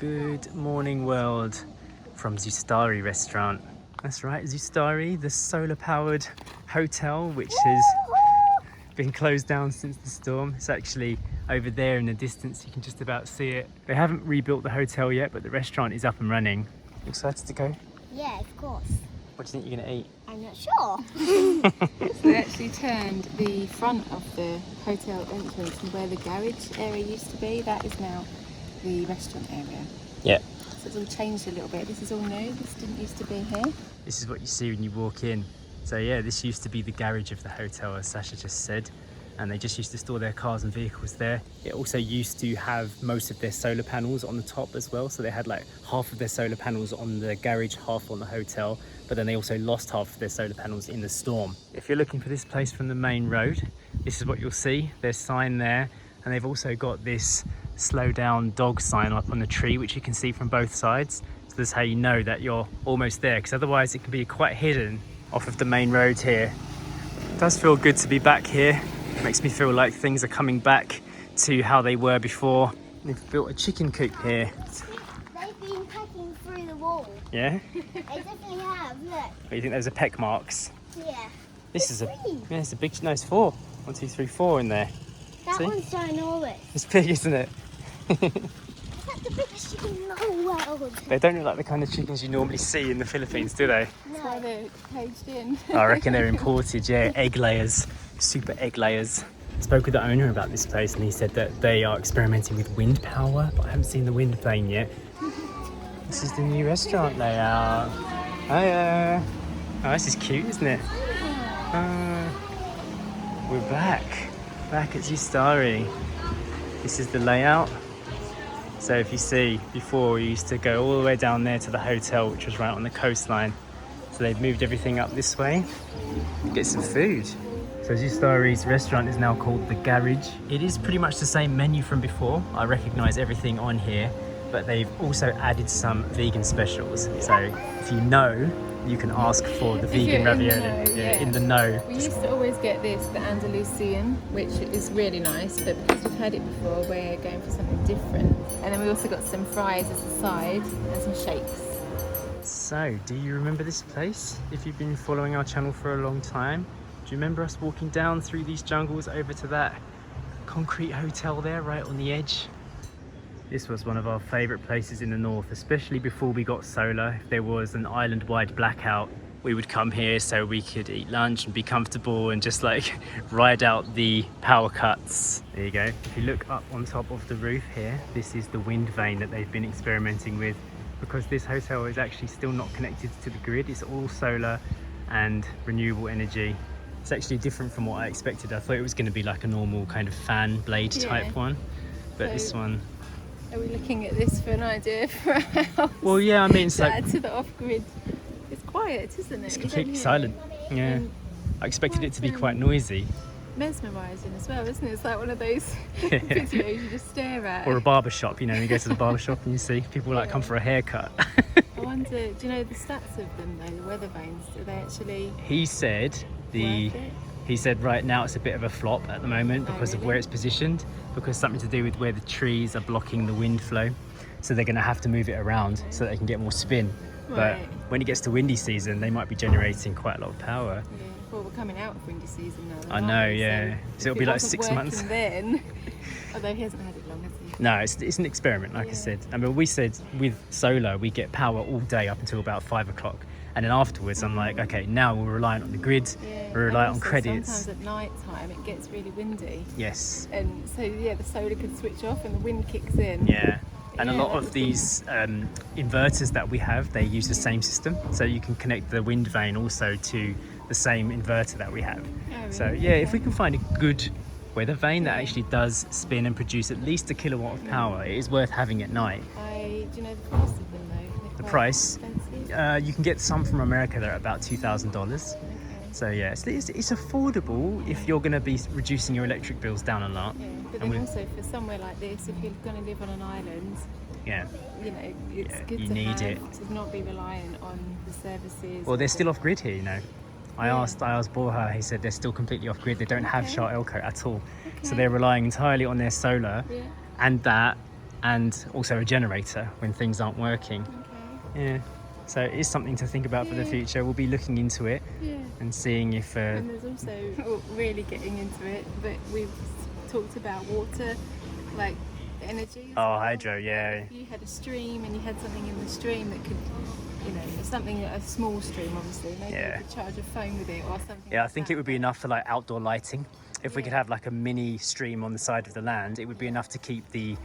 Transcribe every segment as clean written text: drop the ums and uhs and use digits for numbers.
Good morning, world, from Izustarri restaurant. That's right, Izustarri, the solar-powered hotel, which has been closed down since the storm. It's actually over there in the distance. You can just about see it. They haven't rebuilt the hotel yet, but the restaurant is up and running. You excited to go? Yeah, of course. What do you think you're going to eat? I'm not sure. So they actually turned the front of the hotel entrance, and where the garage area used to be, that is now the restaurant area. Yeah. So it's all changed a little bit. This is all new. This didn't used to be here. This is what you see when you walk in. So yeah, this used to be the garage of the hotel, as Sacha just said, and they just used to store their cars and vehicles there. It also used to have most of their solar panels on the top as well, so they had like half of their solar panels on the garage, half on the hotel, but then they also lost half of their solar panels in the storm. If you're looking for this place from the main road, this is what you'll see. There's a sign there, and they've also got this slow down dog sign up on the tree, which you can see from both sides. So that's how you know that you're almost there, because otherwise it can be quite hidden off of the main road here. It does feel good to be back here. It makes me feel like things are coming back to how they were before. They've built a chicken coop here. They've been pecking through the wall. Yeah? They definitely have, look. But you think those are peck marks? Yeah. This is it's a big, no, it's 4. 1, 2, 3, 4 in there. That See? one's ginormous. It's big, isn't it? Is that the biggest chicken in the whole world? They don't look like the kind of chickens you normally see in the Philippines, do they? That's why they're caged in. I reckon they're imported, yeah. Egg layers, super egg layers. I spoke with the owner about this place and he said that they are experimenting with wind power, but I haven't seen the wind vane yet. This is the new restaurant layout. Hiya. Oh, this is cute, isn't it? We're back at Izustarri. This is the layout. So if you see, before we used to go all the way down there to the hotel, which was right on the coastline. So they've moved everything up this way. Get some food. So Izustarri's restaurant is now called The Garage. It is pretty much the same menu from before. I recognise everything on here, but they've also added some vegan specials. So if you know, you can ask for the vegan ravioli. In the know. We used to always get this, the Andalusian, which is really nice, but because we've had it before, we're going for something different. And then we also got some fries as a side and some shakes. So, do you remember this place? If you've been following our channel for a long time, do you remember us walking down through these jungles over to that concrete hotel there right on the edge? This was one of our favourite places in the north, especially before we got solar. If there was an island-wide blackout, we would come here so we could eat lunch and be comfortable and just like ride out the power cuts. There you go. If you look up on top of the roof here, this is the wind vane that they've been experimenting with, because this hotel is actually still not connected to the grid. It's all solar and renewable energy. It's actually different from what I expected. I thought it was going to be like a normal kind of fan blade type one, but So this one... Are we looking at this for an idea for a house? Well, yeah, I mean, it's to like... add to the off-grid. It's quiet, isn't it? It's You completely don't hear silent. it. Yeah. And I expected it to be quite noisy. mesmerising as well, isn't it? It's like one of those videos you just stare at. Or a barber shop, you know, you go to the barber shop and you see people like come for a haircut. I wonder, do you know the stats of them though, the weather vanes? Do they actually He said right now it's a bit of a flop at the moment because of where it's positioned, because something to do with where the trees are blocking the wind flow. So they're going to have to move it around so they can get more spin. But when it gets to windy season, they might be generating quite a lot of power. Yeah, well, we're coming out of windy season now. I know, yeah. So it'll be like 6 months. Then, although he hasn't had it long, has he? No, it's an experiment, like I said. I mean, we said with solar, we get power all day up until about 5 o'clock. And then afterwards, I'm like, okay, now we're relying on the grid, we're relying on credits. Sometimes at night time, it gets really windy. Yes. And so, yeah, the solar can switch off and the wind kicks in. Yeah. And a lot of these inverters that we have, they use the same system. So you can connect the wind vane also to the same inverter that we have. Oh, really? So yeah, if we can find a good weather vane that actually does spin and produce at least 1 kilowatt of power, it is worth having at night. Do you know the price of them though? The price? Expensive? You can get some from America, they're about $2,000. So yeah, it's affordable if you're going to be reducing your electric bills down a lot. Yeah, but then also for somewhere like this, if you're going to live on an island, yeah, you know, it's good you to need have, it. to not be reliant on the services. Well, they're still off grid here, you know. I asked Borja, he said they're still completely off grid. They don't have Shah Elco at all. So they're relying entirely on their solar and that and also a generator when things aren't working. Okay. Yeah, so it is something to think about for the future. We'll be looking into it and seeing if And there's also really getting into it, but we've talked about water, like energy. hydro, yeah. If you had a stream and you had something in the stream that could, you know, something, a small stream obviously, maybe you could charge a phone with it or something. Yeah, I think it would be enough for like outdoor lighting. If we could have like a mini stream on the side of the land, it would be enough to keep the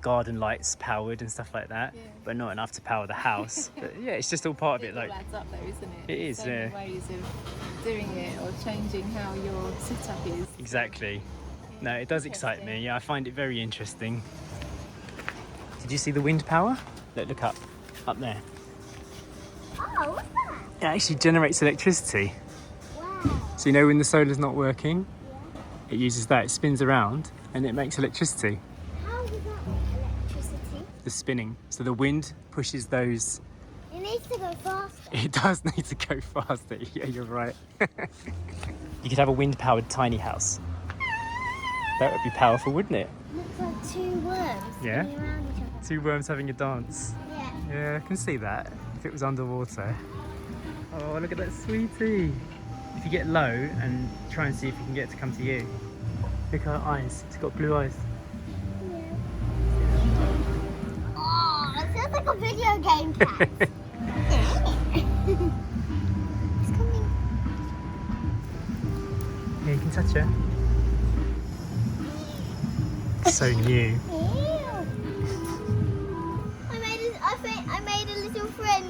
garden lights powered and stuff like that, but not enough to power the house. But yeah, it's just all part of it. It all adds up though, isn't it? It is, so many ways of doing it or changing how your setup is. Exactly. No, it does excite me. Yeah, I find it very interesting. Did you see the wind power? Look up there. Oh, what's that? It actually generates electricity. Wow. So you know when the solar's not working, it uses that, it spins around and it makes electricity. How does that make electricity? The spinning. So the wind pushes those. It needs to go faster. It does need to go faster. Yeah, you're right. You could have a wind-powered tiny house. That would be powerful, wouldn't it? Looks like two worms Yeah. spinning around each other. Two worms having a dance. Yeah. Yeah, I can see that if it was underwater. Oh, look at that sweetie. If you get low and try and see if you can get it to come to you. Look at her eyes. It's got blue eyes. Oh, it sounds like a video game cat. It's coming. Yeah, you can touch her. So new. Ew. I made a little friend.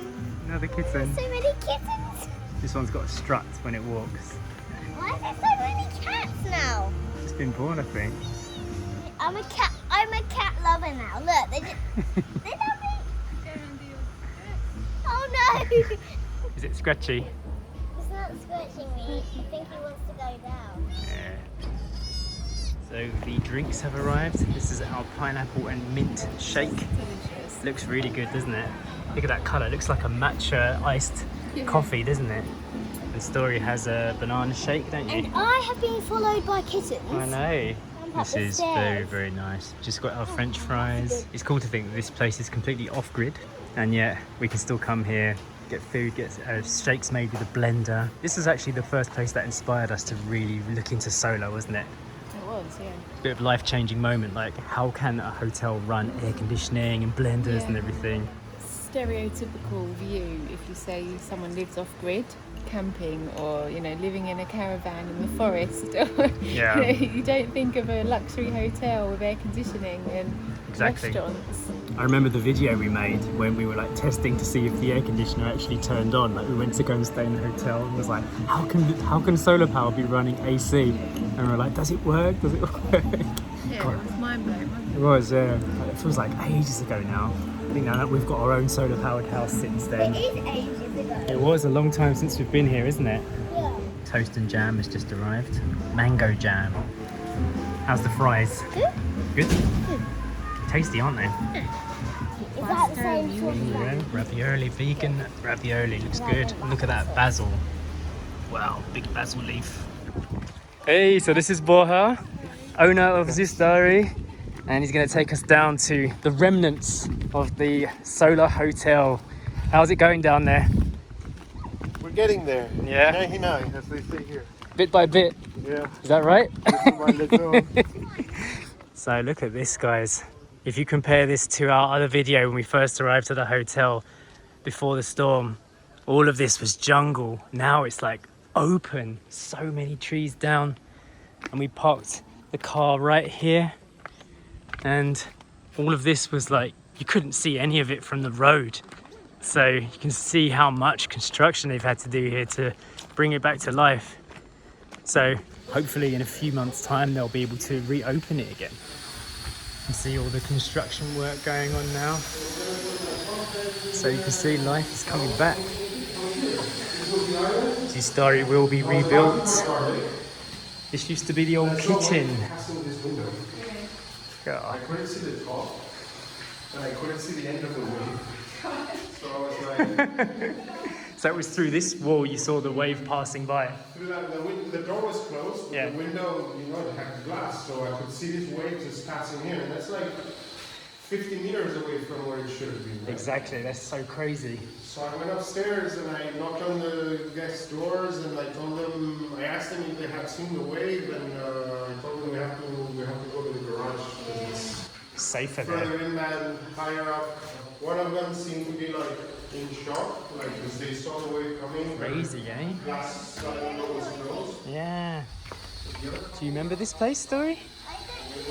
Another kitten. So many kittens. This one's got a strut when it walks. Why is there so many cats now? It's been born, I think. I'm a cat lover now. Look, they love me. Oh no! Is it scratchy? It's not scratching me. I think he wants to go down. Yeah. So the drinks have arrived. This is our pineapple and mint shake. Delicious. Looks really good, doesn't it? Look at that colour. Looks like a matcha iced coffee, doesn't it? And Story has a banana shake, don't you? And I have been followed by kittens. I know. I'm up This the is stairs. very, very nice. Just got our French fries. It's cool to think that this place is completely off-grid, and yet we can still come here, get food, get shakes made with a blender. This was actually the first place that inspired us to really look into solar, wasn't it? It was, yeah. Bit of life-changing moment, like how can a hotel run air conditioning and blenders and everything? Stereotypical view if you say someone lives off grid, camping, or you know, living in a caravan in the forest. Yeah. You don't think of a luxury hotel with air conditioning and restaurants. I remember the video we made when we were like testing to see if the air conditioner actually turned on. Like we went to go and stay in the hotel and was like, how can solar power be running AC? And we were like, does it work? Does it work? Yeah, it was mind blowing. It was, yeah. It feels like ages ago now. I think now that we've got our own solar powered house since then. It is ages ago. It was a long time since we've been here, isn't it? Yeah. Toast and jam has just arrived. Mango jam. How's the fries? Good. Good? Tasty, aren't they? Is that the same sort of Yeah, ravioli, vegan ravioli. Looks good. Look at that basil. Wow, big basil leaf. Hey, so this is Borja, owner of Izustarri, and he's going to take us down to the remnants of the Solar Hotel. How's it going down there? We're getting there. Yeah. 99, as they say here. Bit by bit. Yeah. Is that right? Little by little. So look at this, guys. If you compare this to our other video when we first arrived at the hotel before the storm, all of this was jungle. Now it's like open, so many trees down, and we parked the car right here, and all of this was like, you couldn't see any of it from the road. So you can see how much construction they've had to do here to bring it back to life. So hopefully in a few months' time they'll be able to reopen it again. You can see all the construction work going on now. So you can see life is coming back. Izustarri will be rebuilt. This used to be the old kitchen. I couldn't see the top, and I couldn't see the end of the wave. So I was like... So it was through this wall you saw the wave passing by. The door was closed, but Yeah. the window, you know, it had glass, so I could see this wave just passing in, and that's like 50 meters away from where it should have been. Right? Exactly, that's so crazy. So I went upstairs and I knocked on the guest doors and I told them, I asked them if they had seen the wave, and I told them we have to go to the garage because it's Safer further there. inland, higher up. One of them seemed to be like in shock, like because they saw the wave coming. Crazy, eh? Glass sliding window was closed. Yeah. Do you remember this place, Story? It's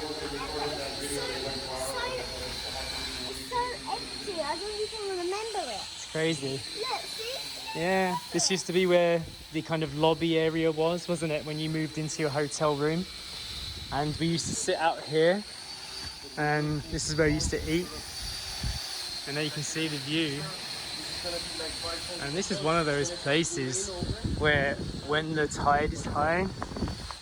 so empty. I don't even remember it. It's crazy. Look, see? Yeah, this used to be where the kind of lobby area was, wasn't it, when you moved into your hotel room? And we used to sit out here, and this is where we used to eat. And there you can see the view. And this is one of those places where when the tide is high,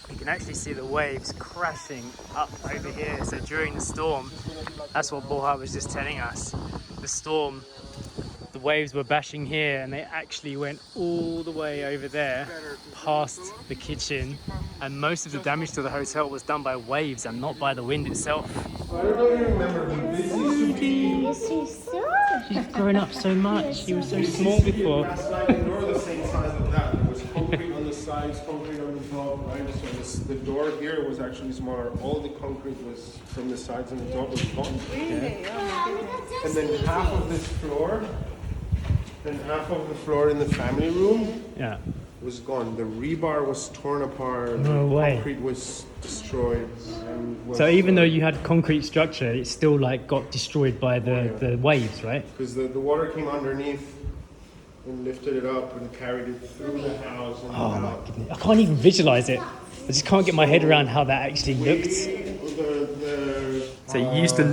you can actually see the waves crashing up over here. So during the storm, that's what Borja was just telling us. The storm, the waves were bashing here and they actually went all the way over there past the kitchen, and most of the damage to the hotel was done by waves and not by the wind itself. I don't know if you remember, but this used to be She's grown up so much. She was so small before. glass sliding door the same size as that. There was concrete on the sides, concrete on the top, right? So the door here was actually smaller. All the concrete was from the sides and the top was gone. Really? Oh my goodness. And then half of this floor, and half of the floor in the family room Yeah. was gone. The rebar was torn apart. No the way. concrete was destroyed. And was, So even though you had concrete structure, it still like got destroyed by the waves, right? because the water came underneath and lifted it up and carried it through the house and Oh my out. goodness. I can't even visualize it. I just can't get my head around how that actually looked. So you used to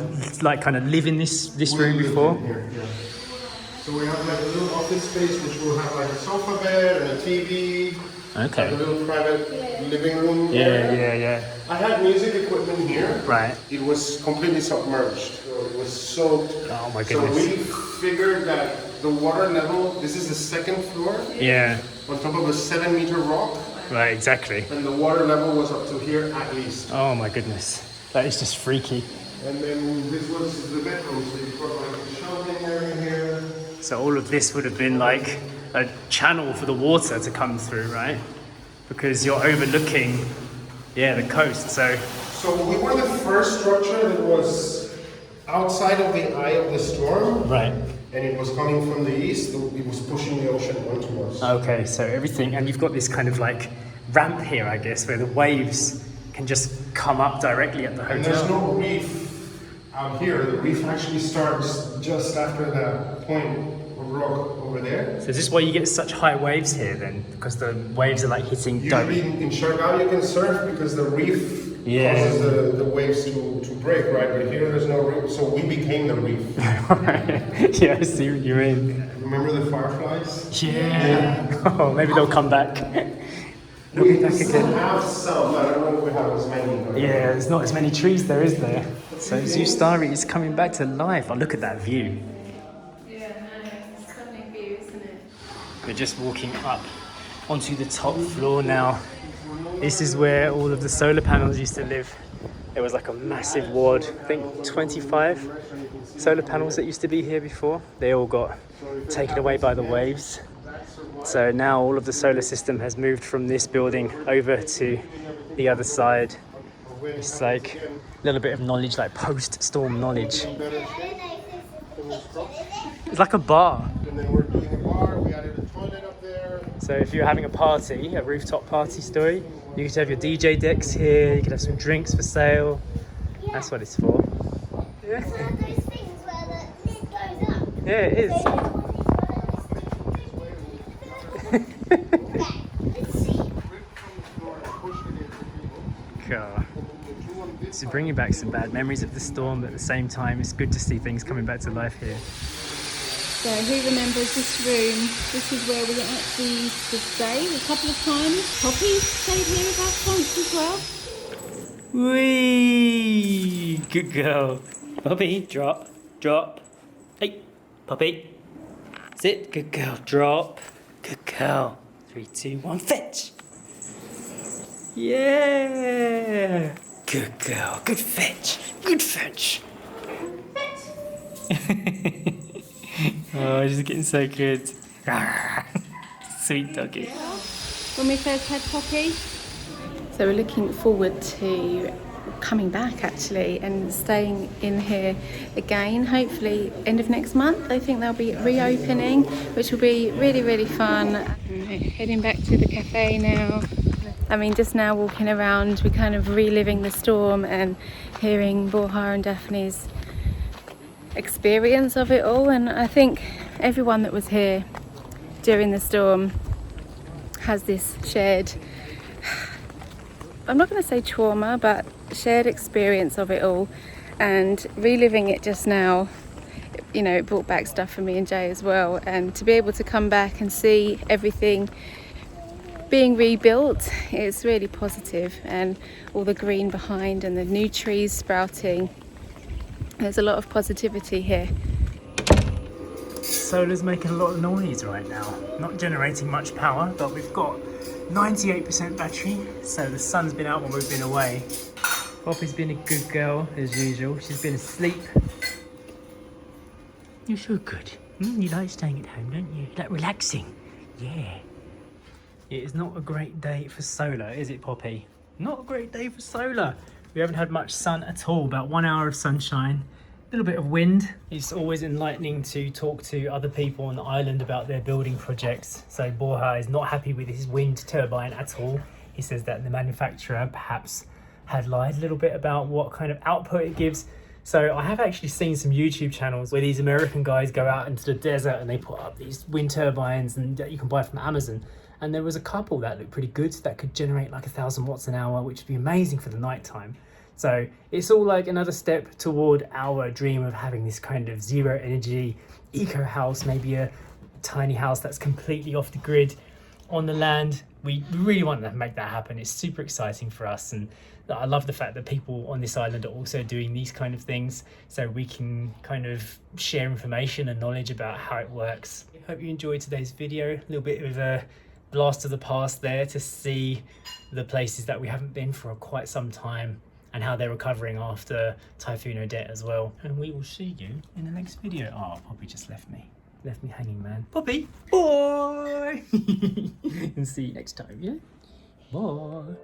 like kind of live in this room before? Here, yeah. So we have like a little office space which will have like a sofa bed and a TV. Okay. Like a little private living room. Yeah, area. yeah. I had music equipment here. Right. It was completely submerged. So it was soaked. Oh my So goodness. we figured that the water level, this is the second floor, Yeah. on top of a 7-meter rock, Right, exactly. and the water level was up to here at least. Oh my goodness. That is just freaky. And then this was the bedroom, so you've got like a shelving area here. So all of this would have been like a channel for the water to come through, right? Because you're overlooking, the coast. So We were the first structure that was outside of the eye of the storm, right. and it was coming from the east. It was pushing the ocean onto us. Okay, so everything, and you've got this kind of like ramp here, I guess, where the waves can just come up directly at the And there's hotel. no reef out here. The reef actually starts just after that point of rock over there. So is this why you get such high waves here then? Because the waves are like hitting Usually directly. in Siargao you can surf because the reef causes the waves to break, right? But here there's no reef, so we became the reef. Yeah, I see what you mean. Remember the fireflies? Yeah. Oh, maybe they'll come back. We still have some, I don't know if we have as many. But Yeah, there's not as many trees there, is there? So Izustarri is coming back to life. Oh, look at that view. Yeah, nice. Stunning view, isn't it? We're just walking up onto the top floor now. This is where all of the solar panels used to live. There was like a massive ward, I think 25 solar panels that used to be here before. They all got taken away by the waves. So now all of the solar system has moved from this building over to the other side. It's like a little bit of knowledge, like post-storm knowledge. I don't know if this is the kitchen, is it? It's like a bar. And then we're doing a bar, we added a toilet up there. So if you're having a party, a rooftop party Story, you could have your DJ decks here, you could have some drinks for sale. That's what it's for. Yeah, It's one of those things where the lid goes up. yeah it is. Let's see. Cool. So bringing back some bad memories of the storm, but at the same time, it's good to see things coming back to life here. So who remembers this room? This is where we actually used to stay a couple of times. Poppy stayed here with us once as well. Whee! Good girl. Poppy, drop, drop. Hey, Poppy. Sit, good girl, drop. Good girl. 3, 2, 1, fetch. Yeah. Good girl, good fetch. Good fetch. Fetch. Oh, she's getting so good. Sweet doggy. When we first had Poppy. So we're looking forward to coming back actually and staying in here again, hopefully end of next month. I think they'll be reopening, which will be really, really fun. Heading back to the cafe now. I mean, just now walking around, we're kind of reliving the storm and hearing Borja and Daphne's experience of it all. And I think everyone that was here during the storm has this shared, I'm not going to say trauma, but shared experience of it all. And reliving it just now, you know, it brought back stuff for me and Jay as well. And to be able to come back and see everything being rebuilt, it's really positive. And all the green behind and the new trees sprouting, there's a lot of positivity here. Solar's making a lot of noise right now. Not generating much power, but we've got 98% battery, so the sun's been out while we've been away. Poppy's been a good girl as usual. She's been asleep. You're so good. You like staying at home, don't you? You like relaxing. Yeah. It is not a great day for solar, is it, Poppy? Not a great day for solar. We haven't had much sun at all. About 1 hour of sunshine. A little bit of wind. It's always enlightening to talk to other people on the island about their building projects. So Borja is not happy with his wind turbine at all. He says that the manufacturer perhaps had lied a little bit about what kind of output it gives. So I have actually seen some YouTube channels where these American guys go out into the desert and they put up these wind turbines and that you can buy from Amazon. And there was a couple that looked pretty good that could generate like 1,000 watts an hour, which would be amazing for the nighttime. So it's all like another step toward our dream of having this kind of zero energy eco house, maybe a tiny house that's completely off the grid on the land. We really want to make that happen. It's super exciting for us, and I love the fact that people on this island are also doing these kind of things so we can kind of share information and knowledge about how it works. I hope you enjoyed today's video. A little bit of a blast of the past there to see the places that we haven't been for quite some time and how they're recovering after Typhoon Odette as well. And we will see you in the next video. Oh, Poppy just left me hanging, man. Poppy, bye. And see you next time, yeah? Bye.